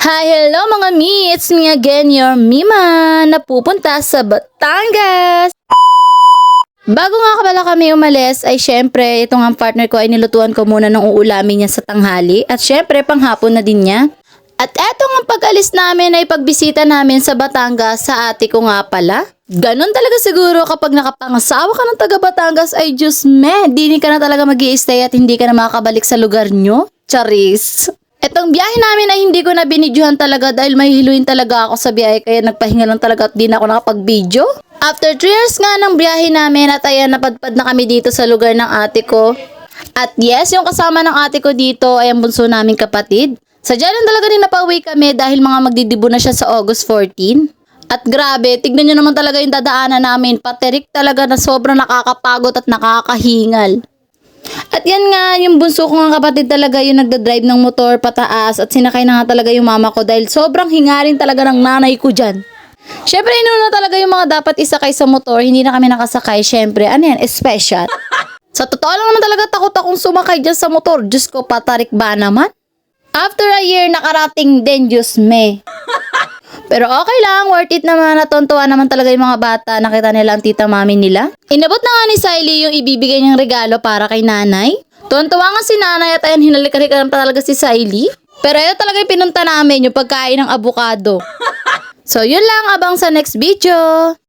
Hi, hello mga mi! It's me again, your Mima, na pupunta sa Batangas! Bago nga pala kami umalis, ay syempre, itong ang partner ko ay nilutuan ko muna ng uulamin niya sa tanghali at syempre, panghapon na din niya. At etong ang pag-alis namin ay pagbisita namin sa Batangas sa ate ko nga pala. Ganon talaga siguro kapag nakapangasawa ka ng taga Batangas ay Diyos me, di ka na talaga mag-i-stay at hindi ka na makakabalik sa lugar nyo. Charis! Etong biyahe namin ay hindi ko na binidyohan talaga dahil mahihiluin talaga ako sa biyahe kaya nagpahinga lang talaga at di na ako nakapag-video. After 3 years nga ng biyahe namin at ayan napadpad na kami dito sa lugar ng ate ko. At yes, yung kasama ng ate ko dito ay ang bunso naming kapatid. Sadya lang talaga din napauwi kami dahil mga magdidibo na siya sa August 14. At grabe, tignan nyo naman talaga yung dadaanan namin. Paterik talaga na sobrang nakakapagod at nakakahingal. At yan nga, yung bunso ko nga kapatid talaga yung nagdadrive ng motor pataas at sinakay na nga talaga yung mama ko dahil sobrang hingaling talaga ng nanay ko dyan. Syempre, inuna talaga yung mga dapat isakay sa motor, hindi na kami nakasakay. Syempre, ano yan, special. Sa totoo lang naman talaga takot akong sumakay dyan sa motor. Diyos ko, patarik ba naman? After a year, nakarating din, Diyos me. Pero okay lang, worth it naman, natuntuwa naman talaga yung mga bata, nakita nila ang tita mami nila. Inabot na nga ni Siley yung ibibigay niyang regalo para kay nanay. Tuwan-tuwa nga si nanay at ayan hinalik-halikan pa talaga si Siley. Pero ito talaga yung pinunta namin, yung pagkain ng avocado. So yun lang, abang sa next video.